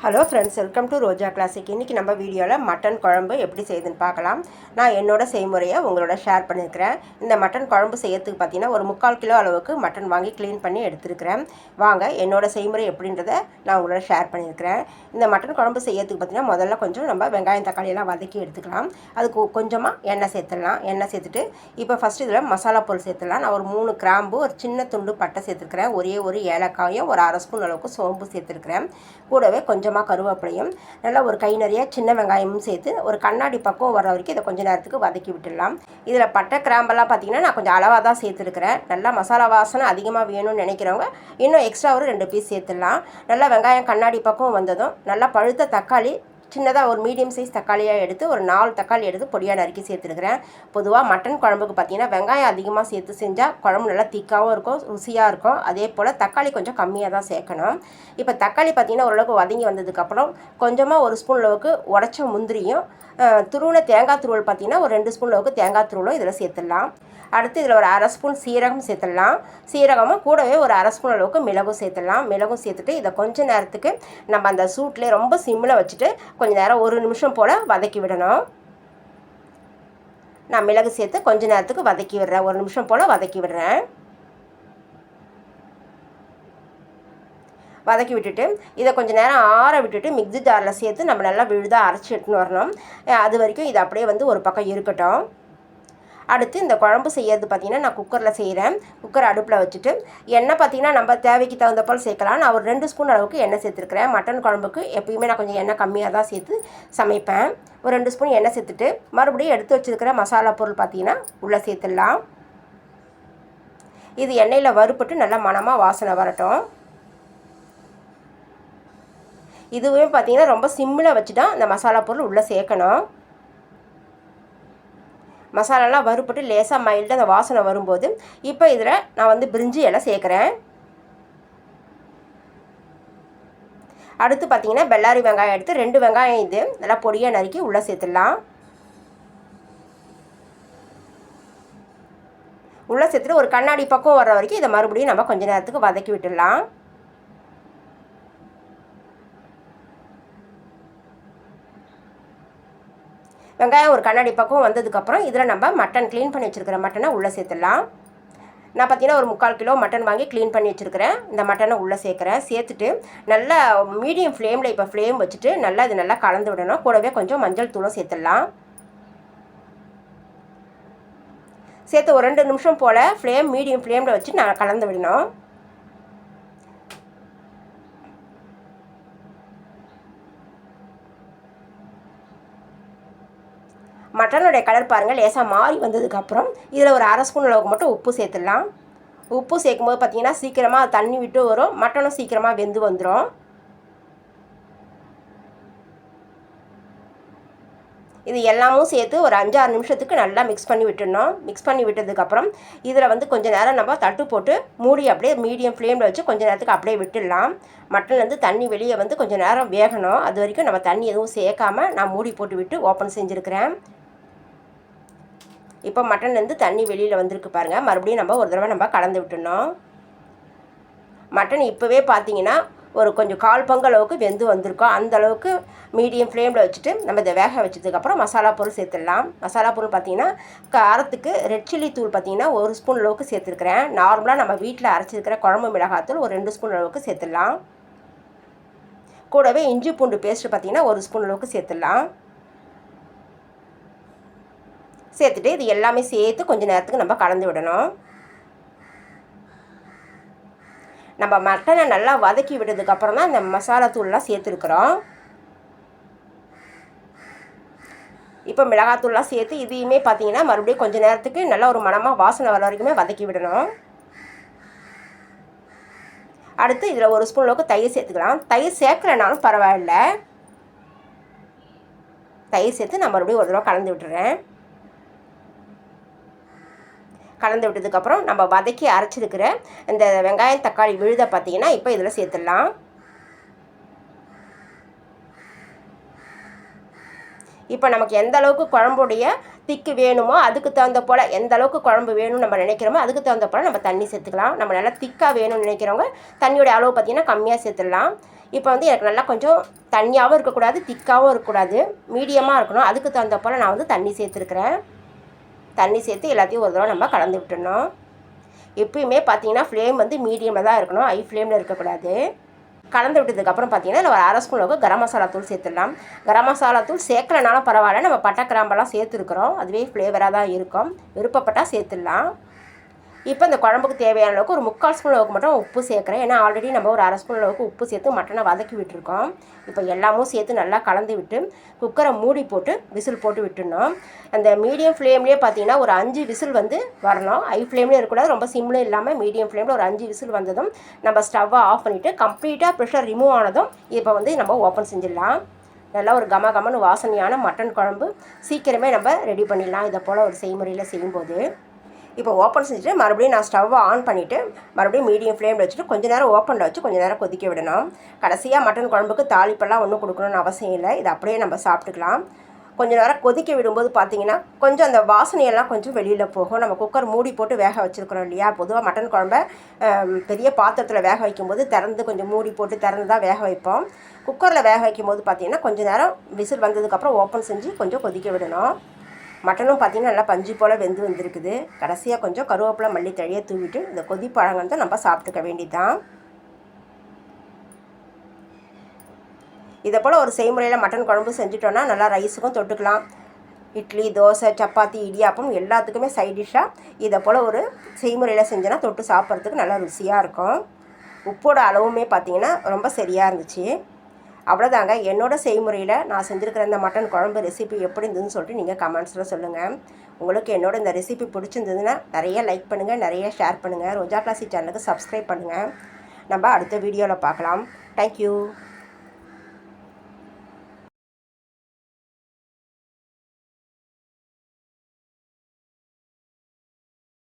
Hello friends, welcome to Roja classic. இன்றைக்கி நம்ம வீடியோவில் மட்டன் குழம்பு எப்படி செய்யுதுன்னு பார்க்கலாம். நான் என்னோட செய்முறையை உங்களோட ஷேர் பண்ணியிருக்கிறேன். இந்த மட்டன் குழம்பு செய்யறதுக்கு பார்த்தீங்கன்னா ஒரு 3/4 கிலோ அளவுக்கு மட்டன் வாங்கி க்ளீன் பண்ணி எடுத்துருக்கிறேன். வாங்க என்னோட செய்முறை எப்படின்றத நான் உங்களோட ஷேர் பண்ணியிருக்கிறேன். இந்த மட்டன் குழம்பு செய்யறதுக்கு பார்த்தீங்கன்னா முதல்ல கொஞ்சம் நம்ம வெங்காயம் தக்காளியெல்லாம் வதக்கி எடுத்துக்கலாம். அதுக்கு கொஞ்சமாக எண்ணெய் சேர்த்துடலாம். எண்ணெய் சேர்த்துட்டு இப்போ ஃபஸ்ட்டு இதில் மசாலா பொருள் சேர்த்துடலாம். நான் ஒரு 3 கிராம்பு, ஒரு சின்ன துண்டு பட்டை சேர்த்துருக்கிறேன். ஒரு ஏலக்காயும் ஒரு 1/2 ஸ்பூன் அளவுக்கு சோம்பு சேர்த்துருக்கிறேன். கூடவே கொஞ்சமாக கருவேப்பிலையும் நல்லா ஒரு கை நிறைய சின்ன வெங்காயமும் சேர்த்து ஒரு கண்ணாடி பக்கம் வர வரைக்கும் இதை கொஞ்சம் நேரத்துக்கு வதக்கி விட்டுடலாம். இதில் பட்டை கிராம்பெல்லாம் பார்த்தீங்கன்னா நான் கொஞ்சம் அளவாக தான் சேர்த்துருக்கிறேன். நல்லா மசாலா வாசனை அதிகமாக வேணும்னு நினைக்கிறவங்க இன்னும் எக்ஸ்ட்ரா ஒரு 2 பீஸ் சேர்த்துடலாம். நல்லா வெங்காயம் கண்ணாடி பக்கம் வந்ததும் நல்லா பழுத்த தக்காளி சின்னதாக ஒரு மீடியம் சைஸ் தக்காளியாக எடுத்து ஒரு 4 தக்காளி எடுத்து பொடியாக நறுக்கி சேர்த்துருக்கிறேன். பொதுவாக மட்டன் குழம்புக்கு பார்த்தீங்கன்னா வெங்காயம் அதிகமாக சேர்த்து செஞ்சால் குழம்பு நல்லா திக்காகவும் இருக்கும், ருசியாக இருக்கும். அதே போல் தக்காளி கொஞ்சம் கம்மியாக தான் சேர்க்கணும். இப்போ தக்காளி பார்த்தீங்கன்னா ஓரளவுக்கு வதங்கி வந்ததுக்கப்புறம் கொஞ்சமாக 1 ஸ்பூன் அளவுக்கு உடச்ச முந்திரியும் துருவின தேங்காய் துருவல் பார்த்தீங்கன்னா ஒரு 2 ஸ்பூன் அளவுக்கு தேங்காய் துருவலும் இதில் சேர்த்துடலாம். அடுத்து இதில் ஒரு 1/2 ஸ்பூன் சீரகம் சேர்த்துடலாம். சீரகமும் கூடவே ஒரு 1/2 ஸ்பூன் அளவுக்கு மிளகும் சேர்த்துடலாம். மிளகும் சேர்த்துட்டு இதை கொஞ்சம் நேரத்துக்கு நம்ம அந்த சூட்லேயே ரொம்ப சிம்மில் வச்சுட்டு கொஞ்சம் நேரம் 1 நிமிஷம் போல் வதக்கி விடணும். நான் மிளகு சேர்த்து கொஞ்சம் நேரத்துக்கு வதக்கி விடுறேன். 1 நிமிஷம் போல் வதக்கி விடுறேன். வதக்கி விட்டுட்டு இதை கொஞ்சம் நேரம் ஆற விட்டுட்டு மிக்ஸி ஜாரில் சேர்த்து நம்ம நல்லா விழுதாக அரைச்சி எடுத்துன்னு வரணும். அது வரைக்கும் இது அப்படியே ஒரு பக்கம் இருக்கட்டும். அடுத்து இந்த குழம்பு செய்யறது பார்த்திங்கன்னா நான் குக்கரில் செய்கிறேன். குக்கர் அடுப்பில் வச்சுட்டு எண்ணெய் பார்த்திங்கன்னா நம்ம தேவைக்கு தகுந்த போல் சேர்க்கலாம். நான் ஒரு 2 ஸ்பூன் அளவுக்கு எண்ணெய் சேர்த்துருக்கிறேன். மட்டன் குழம்புக்கு எப்பயுமே நான் கொஞ்சம் எண்ணெய் கம்மியாக தான் சேர்த்து சமைப்பேன். ஒரு 2 ஸ்பூன் எண்ணெய் சேர்த்துட்டு மறுபடியும் எடுத்து வச்சுருக்கிற மசாலா பொருள் பார்த்திங்கன்னா உள்ளே சேர்த்துடலாம். இது எண்ணெயில் வறுப்பட்டு நல்லா மணமாக வாசனை வரட்டும். இதுவே பார்த்திங்கன்னா ரொம்ப சிம்மில் வச்சு தான் இந்த மசாலா பொருள் உள்ளே சேர்க்கணும். மசாலாலாம் வறுப்பட்டு லேசாக மைல்டாக அந்த வாசனை வரும்போது இப்போ இதில் நான் பிரிஞ்சி இலை சேர்க்குறேன். அடுத்து பார்த்திங்கன்னா பெல்லாரி வெங்காயம் எடுத்து 2 வெங்காயம் இது நல்லா பொடியாக நறுக்கி உள்ளே சேர்த்துடலாம். உள்ளே சேர்த்துட்டு ஒரு கண்ணாடி பக்கம் வர்ற வரைக்கும் இதை மறுபடியும் நம்ம கொஞ்சம் நேரத்துக்கு வதக்கி விட்டுடலாம். வெங்காயம் ஒரு கண்ணாடி பக்கம் வந்ததுக்கப்புறம் இதில் நம்ம மட்டன் க்ளீன் பண்ணி வச்சுருக்கிற மட்டனை உள்ளே சேர்த்துடலாம். நான் பார்த்தீங்கன்னா ஒரு 3/4 கிலோ மட்டன் வாங்கி க்ளீன் பண்ணி வச்சுருக்கிறேன். இந்த மட்டனை உள்ளே சேர்க்குறேன். சேர்த்துட்டு நல்லா மீடியம் ஃப்ளேமில் இப்போ ஃப்ளேம் வச்சுட்டு நல்லா இது நல்லா கலந்து விடணும். கூடவே கொஞ்சம் மஞ்சள் தூளும் சேர்த்துடலாம். சேர்த்து ஒரு 2 நிமிஷம் போல் மீடியம் ஃப்ளேமில் வச்சு நான் கலந்து விடணும். மட்டனுடைய கலர் பாருங்கள் லேசாக மாறி வந்ததுக்கப்புறம் இதில் ஒரு 1/2 ஸ்பூன் அளவுக்கு மட்டும் உப்பு சேர்த்துடலாம். உப்பு சேர்க்கும்போது பார்த்திங்கன்னா சீக்கிரமாக தண்ணி விட்டு வரும், மட்டனும் சீக்கிரமாக வெந்து வந்துடும். இது எல்லாமும் சேர்த்து ஒரு 5-6 நிமிஷத்துக்கு நல்லா மிக்ஸ் பண்ணி விட்டுடணும். மிக்ஸ் பண்ணி விட்டதுக்கப்புறம் இதில் கொஞ்சம் நேரம் நம்ம தட்டு போட்டு மூடி அப்படியே மீடியம் ஃப்ளேமில் வச்சு கொஞ்சம் நேரத்துக்கு அப்படியே விட்டுடலாம். மட்டன்லேருந்து தண்ணி வெளியே கொஞ்சம் நேரம் வேகணும். அது வரைக்கும் நம்ம தண்ணி எதுவும் சேர்க்காம நான் மூடி போட்டு விட்டு ஓப்பன் செஞ்சுருக்கிறேன். இப்போ மட்டன்லேருந்து தண்ணி வெளியில் வந்திருக்கு பாருங்கள். மறுபடியும் நம்ம ஒரு தடவை நம்ம கலந்து விட்டுடணும். மட்டன் இப்போவே பார்த்தீங்கன்னா ஒரு கொஞ்சம் 1/4 பங்கு அளவுக்கு வெந்து வந்திருக்கோம். அந்த அளவுக்கு மீடியம் ஃப்ளேமில் வச்சுட்டு நம்ம இதை வேக வச்சதுக்கப்புறம் மசாலா பொருள் சேர்த்துடலாம். மசாலா பொருள் பார்த்திங்கன்னா காரத்துக்கு ரெட் சில்லி தூள் பார்த்திங்கன்னா 1 ஸ்பூன் அளவுக்கு சேர்த்துருக்கிறேன். நார்மலாக நம்ம வீட்டில் அரைச்சிருக்கிற குழம்பு மிளகாத்தூள் ஒரு 2 ஸ்பூன் அளவுக்கு சேர்த்துடலாம். கூடவே இஞ்சி பூண்டு பேஸ்ட்டு பார்த்திங்கன்னா 1 ஸ்பூன் அளவுக்கு சேர்த்துடலாம். சேர்த்துட்டு இது எல்லாமே சேர்த்து கொஞ்சம் நேரத்துக்கு நம்ம கலந்து விடணும். நம்ம மட்டனை நல்லா வதக்கி விட்டதுக்கப்புறம் தான் இந்த மசாலா தூள்லாம் சேர்த்துருக்குறோம். இப்போ மிளகாத்தூள்லாம் சேர்த்து இதையுமே பார்த்திங்கன்னா மறுபடியும் கொஞ்சம் நேரத்துக்கு நல்லா ஒரு மணமாக வாசனை வர வரைக்குமே வதக்கி விடணும். அடுத்து இதில் 1 ஸ்பூன் அளவுக்கு தயிர் சேர்த்துக்கலாம். தயிர் சேர்க்கலனாலும் பரவாயில்ல. தயிர் சேர்த்து நான் மறுபடியும் ஒரு தடவை கலந்து விட்டுறேன். கலந்து விட்டதுக்கப்புறம் நம்ம வதக்கி அரைச்சிருக்கிற இந்த வெங்காயம் தக்காளி விழுதை பார்த்திங்கன்னா இப்போ இதில் சேர்த்துடலாம். இப்போ நமக்கு எந்த அளவுக்கு குழம்புடைய திக்கு வேணுமோ அதுக்கு தகுந்த போல், எந்த அளவுக்கு குழம்பு வேணும்னு நம்ம நினைக்கிறோமோ அதுக்கு தகுந்த போல் நம்ம தண்ணி சேர்த்துக்கலாம். நம்ம நல்லா திக்காக வேணும்னு நினைக்கிறவங்க தண்ணியோட அளவு பார்த்திங்கன்னா கம்மியாக சேர்த்துடலாம். இப்போ வந்து எனக்கு நல்லா கொஞ்சம் தண்ணியாகவும் இருக்கக்கூடாது, திக்காகவும் இருக்கக்கூடாது, மீடியமாக இருக்கணும். அதுக்கு தகுந்த போல் நான் வந்து தண்ணி சேர்த்துருக்குறேன். தண்ணி சேர்த்து எல்லாத்தையும் ஒரு தடவை நம்ம கலந்து விட்டுடணும். எப்பயுமே பார்த்தீங்கன்னா ஃப்ளேம் வந்து மீடியமில் தான் இருக்கணும், ஹை ஃப்ளேமில் இருக்கக்கூடாது. கலந்து விட்டதுக்கப்புறம் பார்த்தீங்கன்னா இல்லை ஒரு அரை ஸ்பூன் அளவுக்கு கரம் மசாலா தூள் சேர்த்துடலாம். கரம் மசாலா தூள் சேர்க்கலனாலும் பரவாயில்ல, நம்ம பட்டை கிராம்பெல்லாம் சேர்த்துருக்குறோம், அதுவே ஃப்ளேவராக தான் இருக்கும். விருப்பப்பட்டால் சேர்த்துடலாம். இப்போ இந்த குழம்புக்கு தேவையான அளவுக்கு ஒரு 3/4 ஸ்பூன் அளவுக்கு மட்டும் உப்பு சேர்க்குறேன். ஏன்னா ஆல்ரெடி நம்ம ஒரு அரை ஸ்பூன் அளவுக்கு உப்பு சேர்த்து மட்டனை வதக்கி விட்டுருக்கோம். இப்போ எல்லாமும் சேர்த்து நல்லா கலந்து விட்டு குக்கரை மூடி போட்டு விசில் போட்டு விட்டுடணும். அந்த மீடியம் ஃப்ளேம்லேயே பார்த்தீங்கன்னா ஒரு 5 விசில் வந்து வரணும். ஹை ஃப்ளேம்லேயும் இருக்கக்கூடாது, ரொம்ப சிம்லும் இல்லாமல் மீடியம் ஃப்ளேமில் ஒரு 5 விசில் வந்ததும் நம்ம ஸ்டவ்வை ஆஃப் பண்ணிவிட்டு கம்ப்ளீட்டாக ப்ரெஷர் ரிமூவ் ஆனதும் இப்போ வந்து நம்ம ஓப்பன் செஞ்சிடலாம். நல்லா ஒரு கமகமன்னு வாசனையான மட்டன் குழம்பு சீக்கிரமே நம்ம ரெடி பண்ணிடலாம் இதை போல் ஒரு செய்முறையில் செய்யும்போது. இப்போ ஓப்பன் செஞ்சுட்டு மறுபடியும் நான் ஸ்டவ்வை ஆன் பண்ணிவிட்டு மறுபடியும் மீடியம் ஃப்ளேமில் வச்சுட்டு கொஞ்சம் நேரம் ஓப்பனில் வச்சு கொஞ்சம் நேரம் கொதிக்க விடணும். கடைசியாக மட்டன் குழம்புக்கு தாளிப்பெல்லாம் ஒன்றும் கொடுக்கணும்னு அவசியம் இல்லை, இது அப்படியே நம்ம சாப்பிட்டுக்கலாம். கொஞ்சம் நேரம் கொதிக்க விடும்போது பார்த்தீங்கன்னா கொஞ்சம் அந்த வாசனையெல்லாம் கொஞ்சம் வெளியில் போகும். நம்ம குக்கர் மூடி போட்டு வேக வச்சுருக்கிறோம் இல்லையா, பொதுவாக மட்டன் குழம்பை பெரிய பாத்திரத்தில் வேக வைக்கும்போது திறந்து கொஞ்சம் மூடி போட்டு திறந்து தான் வேக வைப்போம். குக்கரில் வேக வைக்கும்போது பார்த்திங்கன்னா கொஞ்சம் நேரம் விசில் வந்ததுக்கப்புறம் ஓப்பன் செஞ்சு கொஞ்சம் கொதிக்க விடணும். மட்டனும் பார்த்திங்கன்னா நல்லா பஞ்சு போல் வெந்து வந்துருக்குது. கடைசியாக கொஞ்சம் கருவேப்பிலை மல்லி தழையை தூவிட்டு இந்த கொதிப்பழங்கத்தை நம்ம சாப்பிட்டுக்க வேண்டியதுதான். இதை போல் ஒரு செய்முறையில் மட்டன் குழம்பு செஞ்சுட்டோன்னா நல்லா ரைஸுக்கும் தொட்டுக்கலாம். இட்லி, தோசை, சப்பாத்தி, இடியாப்பம் எல்லாத்துக்குமே சைட் டிஷ்ஷாக இதை போல் ஒரு செய்முறையில் செஞ்சோன்னா தொட்டு சாப்பிட்றதுக்கு நல்லா ருசியாக இருக்கும். உப்போட அளவுமே பார்த்திங்கன்னா ரொம்ப சரியாக இருந்துச்சு. அவ்வளோதாங்க, என்னோடய செய்முறையில் நான் செஞ்சுருக்கிற இந்த மட்டன் குழம்பு ரெசிபி எப்படி இருந்ததுன்னு சொல்லிட்டு நீங்கள் கமெண்ட்ஸில் சொல்லுங்கள். உங்களுக்கு என்னோட இந்த ரெசிபி பிடிச்சிருந்ததுன்னா நிறைய லைக் பண்ணுங்கள், நிறைய ஷேர் பண்ணுங்கள். ரோஜா கிளாசிக் சேனலுக்கு சப்ஸ்கிரைப் பண்ணுங்கள். நம்ம அடுத்த வீடியோவில் பார்க்கலாம். தேங்க்யூ.